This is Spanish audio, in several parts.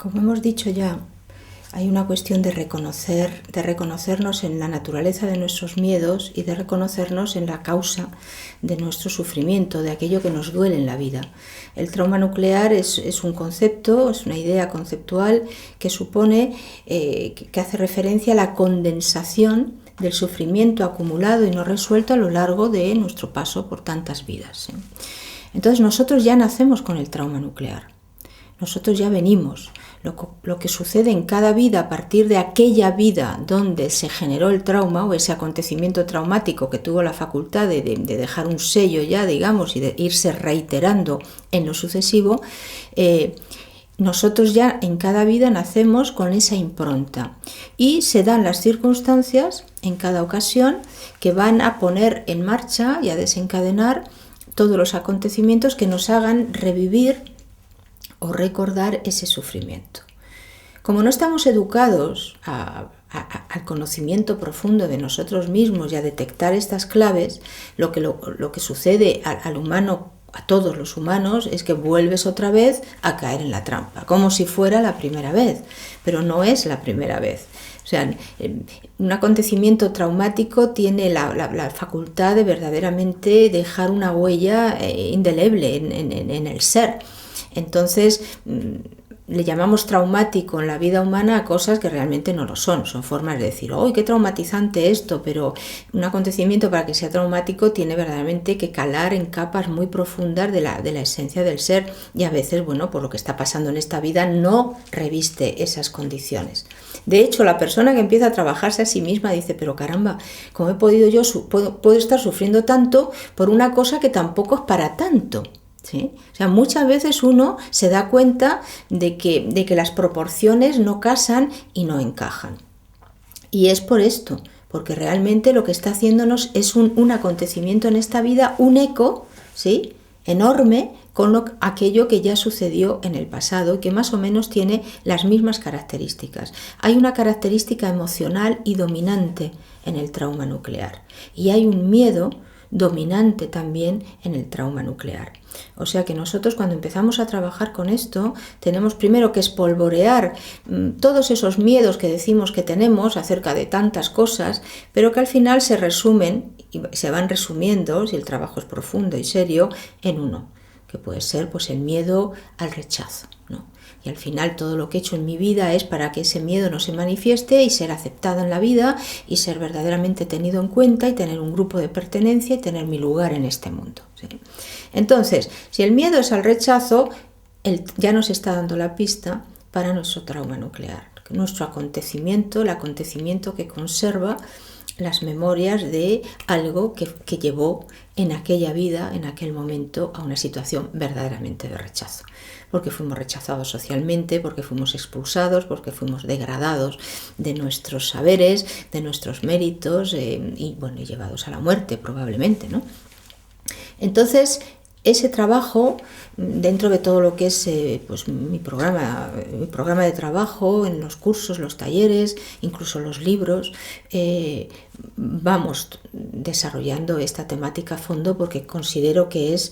Como hemos dicho ya, hay una cuestión de reconocernos en la naturaleza de nuestros miedos y de reconocernos en la causa de nuestro sufrimiento, de aquello que nos duele en la vida. El trauma nuclear es un concepto, es una idea conceptual que supone, que hace referencia a la condensación del sufrimiento acumulado y no resuelto a lo largo de nuestro paso por tantas vidas. Entonces nosotros ya nacemos con el trauma nuclear. Nosotros ya venimos. Lo que sucede en cada vida a partir de aquella vida donde se generó el trauma o ese acontecimiento traumático que tuvo la facultad de dejar un sello ya, digamos, y de irse reiterando en lo sucesivo, nosotros ya en cada vida nacemos con esa impronta y se dan las circunstancias en cada ocasión que van a poner en marcha y a desencadenar todos los acontecimientos que nos hagan revivir o recordar ese sufrimiento. Como no estamos educados al conocimiento profundo de nosotros mismos y a detectar estas claves, lo que sucede al humano, a todos los humanos, es que vuelves otra vez a caer en la trampa, como si fuera la primera vez, pero no es la primera vez. O sea, un acontecimiento traumático tiene la facultad de verdaderamente dejar una huella indeleble en el ser. Entonces, le llamamos traumático en la vida humana a cosas que realmente no lo son. Son formas de decir, ¡ay, qué traumatizante esto! Pero un acontecimiento, para que sea traumático, tiene verdaderamente que calar en capas muy profundas de la esencia del ser. Y a veces, bueno, por lo que está pasando en esta vida, no reviste esas condiciones. De hecho, la persona que empieza a trabajarse a sí misma dice, pero caramba, ¿cómo he podido yo puedo estar sufriendo tanto por una cosa que tampoco es para tanto? ¿Sí? O sea, muchas veces uno se da cuenta de que las proporciones no casan y no encajan. Y es por esto, porque realmente lo que está haciéndonos es un acontecimiento en esta vida, un eco, ¿sí?, enorme con aquello que ya sucedió en el pasado y que más o menos tiene las mismas características. Hay una característica emocional y dominante en el trauma nuclear y hay un miedo dominante también en el trauma nuclear. O sea que nosotros, cuando empezamos a trabajar con esto, tenemos primero que espolvorear todos esos miedos que decimos que tenemos acerca de tantas cosas, pero que al final se resumen y se van resumiendo, si el trabajo es profundo y serio, en uno, que puede ser pues el miedo al rechazo, ¿no? Y al final todo lo que he hecho en mi vida es para que ese miedo no se manifieste y ser aceptado en la vida y ser verdaderamente tenido en cuenta y tener un grupo de pertenencia y tener mi lugar en este mundo, ¿sí? Entonces, si el miedo es al rechazo, ya nos está dando la pista para nuestro trauma nuclear, nuestro acontecimiento, el acontecimiento que conserva las memorias de algo que llevó en aquella vida, en aquel momento, a una situación verdaderamente de rechazo. Porque fuimos rechazados socialmente, porque fuimos expulsados, porque fuimos degradados de nuestros saberes, de nuestros méritos y llevados a la muerte probablemente, ¿no? Entonces, ese trabajo, dentro de todo lo que es pues mi programa de trabajo, en los cursos, los talleres, incluso los libros, vamos desarrollando esta temática a fondo porque considero que es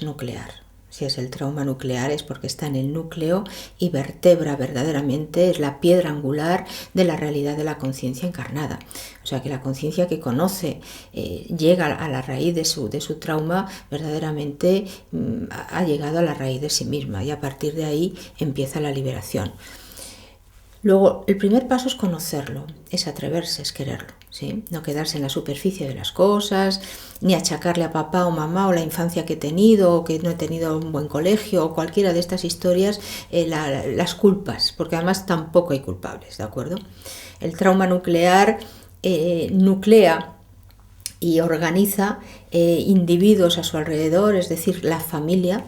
nuclear. Si es el trauma nuclear es porque está en el núcleo y vertebra verdaderamente, es la piedra angular de la realidad de la conciencia encarnada. O sea que la conciencia que conoce llega a la raíz de su trauma, verdaderamente ha llegado a la raíz de sí misma y a partir de ahí empieza la liberación. Luego, el primer paso es conocerlo, es atreverse, es quererlo, ¿sí? No quedarse en la superficie de las cosas, ni achacarle a papá o mamá o la infancia que he tenido, o que no he tenido un buen colegio, o cualquiera de estas historias, las culpas, porque además tampoco hay culpables, ¿de acuerdo? El trauma nuclear nuclea y organiza individuos a su alrededor, es decir, la familia,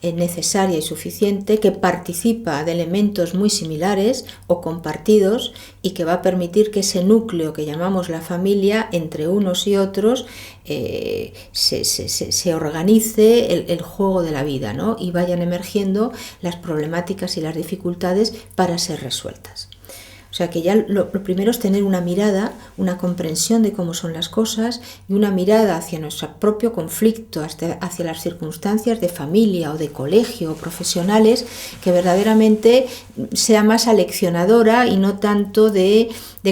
necesaria y suficiente, que participa de elementos muy similares o compartidos y que va a permitir que ese núcleo que llamamos la familia, entre unos y otros, se organice el juego de la vida, ¿no? Y vayan emergiendo las problemáticas y las dificultades para ser resueltas. O sea que ya lo primero es tener una mirada, una comprensión de cómo son las cosas y una mirada hacia nuestro propio conflicto, hacia las circunstancias de familia o de colegio o profesionales, que verdaderamente sea más aleccionadora y no tanto de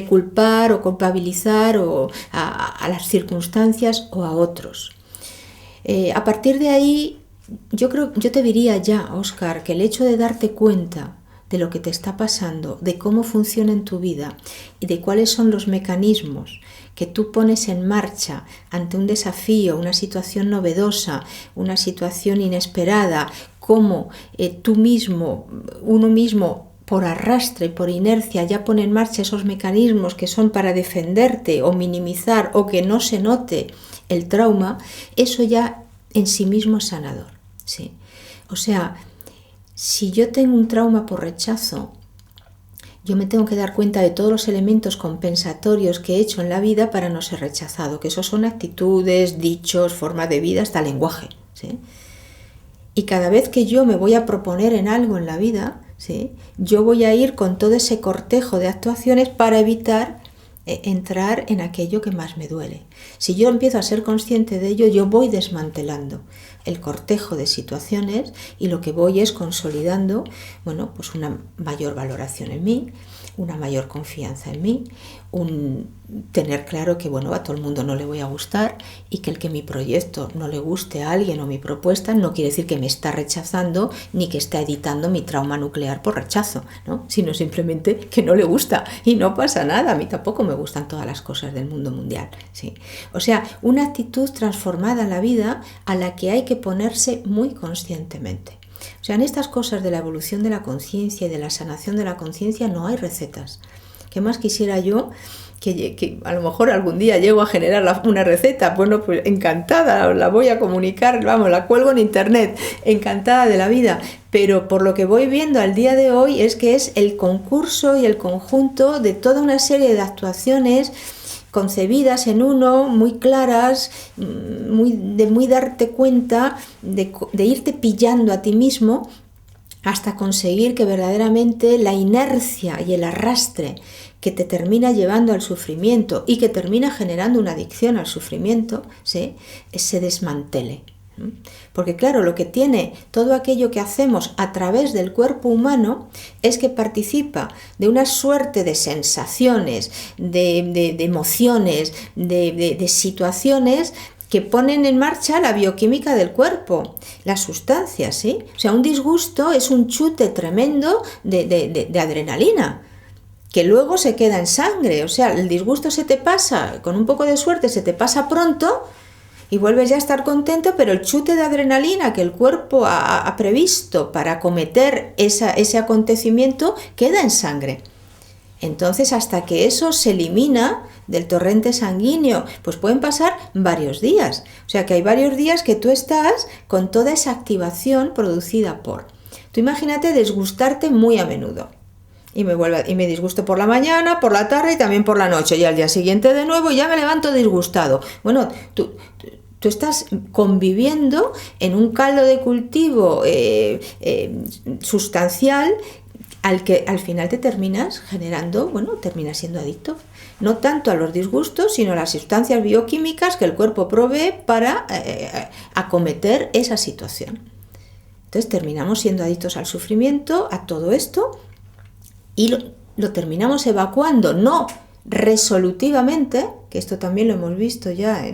culpar o culpabilizar a las circunstancias o a otros. A partir de ahí, yo te diría ya, Óscar, que el hecho de darte cuenta de lo que te está pasando, de cómo funciona en tu vida y de cuáles son los mecanismos que tú pones en marcha ante un desafío, una situación novedosa, una situación inesperada, cómo uno mismo por arrastre y por inercia ya pone en marcha esos mecanismos que son para defenderte o minimizar o que no se note el trauma, eso ya en sí mismo es sanador, ¿sí? O sea, si yo tengo un trauma por rechazo, yo me tengo que dar cuenta de todos los elementos compensatorios que he hecho en la vida para no ser rechazado, que esos son actitudes, dichos, forma de vida, hasta lenguaje, ¿sí? Y cada vez que yo me voy a proponer en algo en la vida, ¿sí?, yo voy a ir con todo ese cortejo de actuaciones para evitar entrar en aquello que más me duele. Si yo empiezo a ser consciente de ello, yo voy desmantelando el cortejo de situaciones y lo que voy es consolidando, bueno, pues una mayor valoración en mí, una mayor confianza en mí, tener claro que, bueno, a todo el mundo no le voy a gustar y que el que mi proyecto no le guste a alguien o mi propuesta no quiere decir que me está rechazando ni que está editando mi trauma nuclear por rechazo, ¿no?, sino simplemente que no le gusta y no pasa nada. A mí tampoco me gustan todas las cosas del mundo mundial, ¿sí? O sea, una actitud transformada en la vida a la que hay que ponerse muy conscientemente. O sea, en estas cosas de la evolución de la conciencia y de la sanación de la conciencia no hay recetas. ¿Qué más quisiera yo? Que a lo mejor algún día llego a generar una receta. Bueno, pues encantada, la voy a comunicar, vamos, la cuelgo en internet, encantada de la vida. Pero por lo que voy viendo al día de hoy es que es el concurso y el conjunto de toda una serie de actuaciones concebidas en uno, muy claras, muy darte cuenta, de irte pillando a ti mismo hasta conseguir que verdaderamente la inercia y el arrastre que te termina llevando al sufrimiento y que termina generando una adicción al sufrimiento, ¿sí?, se desmantele. Porque claro, lo que tiene todo aquello que hacemos a través del cuerpo humano es que participa de una suerte de sensaciones, de emociones, de situaciones que ponen en marcha la bioquímica del cuerpo, las sustancias, ¿sí? O sea, un disgusto es un chute tremendo de adrenalina, que luego se queda en sangre. O sea, el disgusto se te pasa, con un poco de suerte se te pasa pronto y vuelves ya a estar contento, pero el chute de adrenalina que el cuerpo ha previsto para acometer ese acontecimiento queda en sangre. Entonces, hasta que eso se elimina del torrente sanguíneo, pues pueden pasar varios días. O sea, que hay varios días que tú estás con toda esa activación producida por. Tú imagínate disgustarte muy a menudo. Y me disgusto por la mañana, por la tarde y también por la noche. Y al día siguiente de nuevo ya me levanto disgustado. Bueno, tú estás conviviendo en un caldo de cultivo sustancial al que al final te terminas generando, bueno, terminas siendo adicto. No tanto a los disgustos, sino a las sustancias bioquímicas que el cuerpo provee para acometer esa situación. Entonces terminamos siendo adictos al sufrimiento, a todo esto, y lo terminamos evacuando, no resolutivamente, que esto también lo hemos visto ya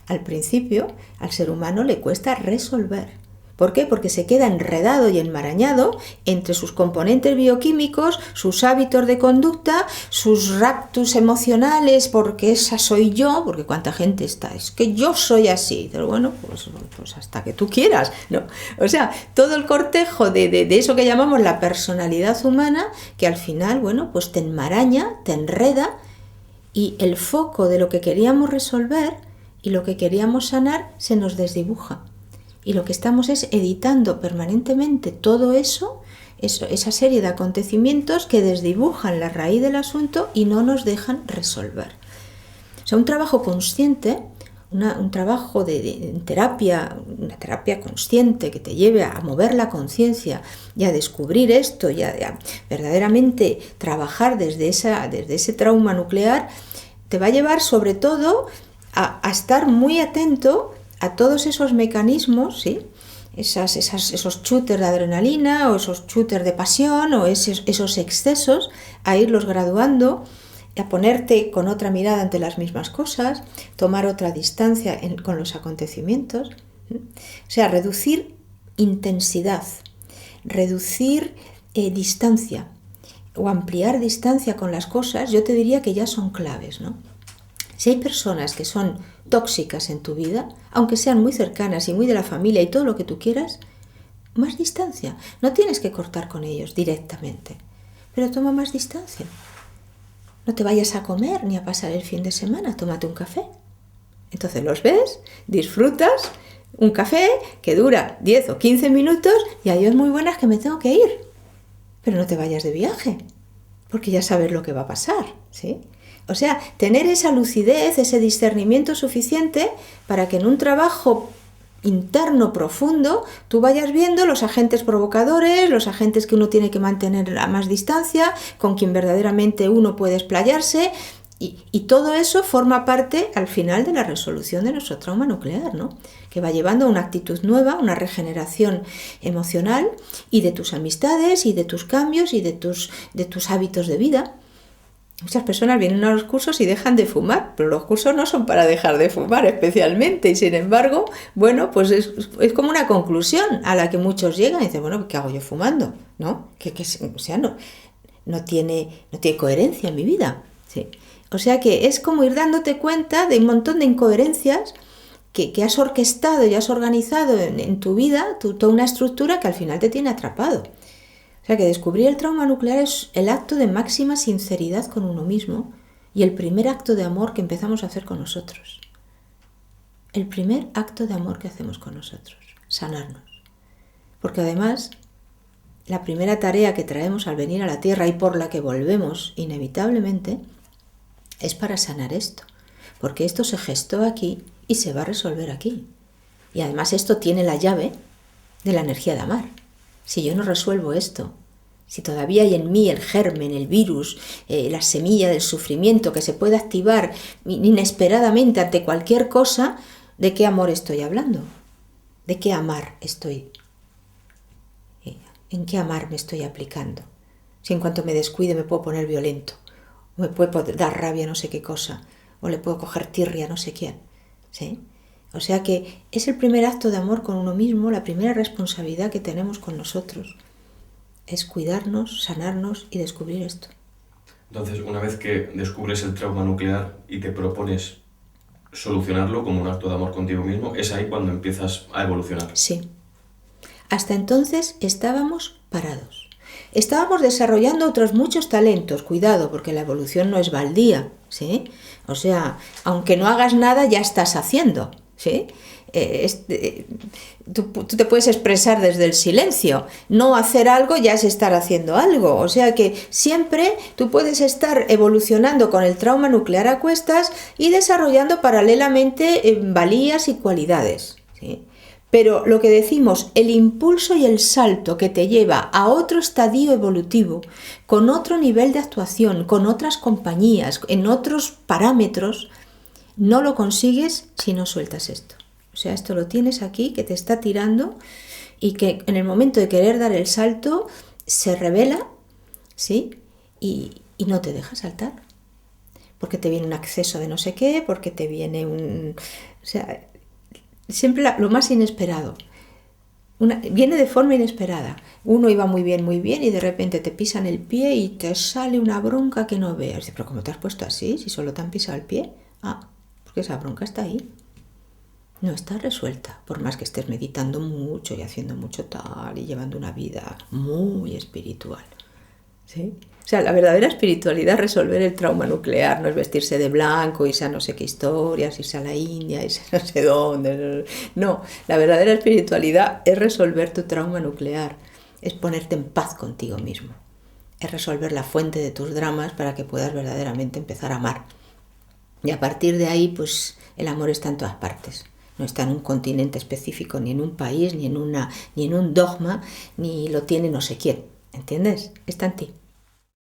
al principio. Al ser humano le cuesta resolver. ¿Por qué? Porque se queda enredado y enmarañado entre sus componentes bioquímicos, sus hábitos de conducta, sus raptus emocionales, porque esa soy yo, porque cuánta gente está, es que yo soy así. Pero bueno, pues hasta que tú quieras, ¿no? O sea, todo el cortejo de eso que llamamos la personalidad humana, que al final, bueno, pues te enmaraña, te enreda, y el foco de lo que queríamos resolver y lo que queríamos sanar se nos desdibuja. Y lo que estamos es editando permanentemente todo eso, esa serie de acontecimientos que desdibujan la raíz del asunto y no nos dejan resolver. O sea, un trabajo consciente, un trabajo en terapia, una terapia consciente que te lleve a mover la conciencia y a descubrir esto y a verdaderamente trabajar desde ese trauma nuclear, te va a llevar sobre todo a estar muy atento a todos esos mecanismos, ¿sí? Esos shooters de adrenalina o esos shooters de pasión o esos excesos, a irlos graduando, a ponerte con otra mirada ante las mismas cosas, tomar otra distancia con los acontecimientos. O sea, reducir intensidad, reducir distancia o ampliar distancia con las cosas, yo te diría que ya son claves, ¿no? Si hay personas que son tóxicas en tu vida, aunque sean muy cercanas y muy de la familia y todo lo que tú quieras, más distancia. No tienes que cortar con ellos directamente, pero toma más distancia. No te vayas a comer ni a pasar el fin de semana, tómate un café. Entonces los ves, disfrutas un café que dura 10 o 15 minutos y adiós muy buenas que me tengo que ir. Pero no te vayas de viaje, porque ya sabes lo que va a pasar, ¿sí? O sea, tener esa lucidez, ese discernimiento suficiente para que en un trabajo interno profundo tú vayas viendo los agentes provocadores, los agentes que uno tiene que mantener a más distancia, con quien verdaderamente uno puede explayarse, y todo eso forma parte al final de la resolución de nuestro trauma nuclear, ¿no? Que va llevando a una actitud nueva, una regeneración emocional y de tus amistades y de tus cambios y de tus hábitos de vida. Muchas personas vienen a los cursos y dejan de fumar, pero los cursos no son para dejar de fumar especialmente, y sin embargo, bueno, pues es como una conclusión a la que muchos llegan y dicen, bueno, ¿qué hago yo fumando? ¿No? O sea, no tiene coherencia en mi vida, ¿sí? O sea que es como ir dándote cuenta de un montón de incoherencias que has orquestado y has organizado en tu vida, toda una estructura que al final te tiene atrapado. O sea que descubrir el trauma nuclear es el acto de máxima sinceridad con uno mismo y el primer acto de amor que empezamos a hacer con nosotros. El primer acto de amor que hacemos con nosotros, sanarnos. Porque además, la primera tarea que traemos al venir a la Tierra y por la que volvemos inevitablemente es para sanar esto. Porque esto se gestó aquí y se va a resolver aquí. Y además esto tiene la llave de la energía de amar. Si yo no resuelvo esto, si todavía hay en mí el germen, el virus, la semilla del sufrimiento que se puede activar inesperadamente ante cualquier cosa, ¿de qué amor estoy hablando? ¿De qué amar estoy? ¿En qué amar me estoy aplicando? Si en cuanto me descuide me puedo poner violento, o me puede dar rabia no sé qué cosa, o le puedo coger tirria a no sé quién, ¿sí? O sea que es el primer acto de amor con uno mismo, la primera responsabilidad que tenemos con nosotros. Es cuidarnos, sanarnos y descubrir esto. Entonces, una vez que descubres el trauma nuclear y te propones solucionarlo como un acto de amor contigo mismo, es ahí cuando empiezas a evolucionar. Sí. Hasta entonces estábamos parados. Estábamos desarrollando otros muchos talentos. Cuidado, porque la evolución no es baldía, ¿sí? O sea, aunque no hagas nada, ya estás haciendo, ¿sí? Tú te puedes expresar desde el silencio. No hacer algo ya es estar haciendo algo. O sea que siempre tú puedes estar evolucionando con el trauma nuclear a cuestas y desarrollando paralelamente valías y cualidades, ¿sí? Pero lo que decimos, el impulso y el salto que te lleva a otro estadio evolutivo, con otro nivel de actuación, con otras compañías, en otros parámetros, no lo consigues si no sueltas esto. O sea, esto lo tienes aquí, que te está tirando y que en el momento de querer dar el salto se revela, ¿sí? Y no te deja saltar. Porque te viene un acceso de no sé qué, porque te viene un... O sea, siempre lo más inesperado. Viene de forma inesperada. Uno iba muy bien y de repente te pisan el pie y te sale una bronca que no veas. Dices, ¿pero cómo te has puesto así si solo te han pisado el pie? Ah, porque esa bronca está ahí. No está resuelta, por más que estés meditando mucho y haciendo mucho tal y llevando una vida muy espiritual, ¿sí? O sea, la verdadera espiritualidad es resolver el trauma nuclear, no es vestirse de blanco, irse a no sé qué historias, irse a la India, irse a no sé dónde. No, la verdadera espiritualidad es resolver tu trauma nuclear, es ponerte en paz contigo mismo, es resolver la fuente de tus dramas para que puedas verdaderamente empezar a amar. Y a partir de ahí, pues el amor está en todas partes. No está en un continente específico, ni en un país, ni en un dogma, ni lo tiene no sé quién. ¿Entiendes? Está en ti.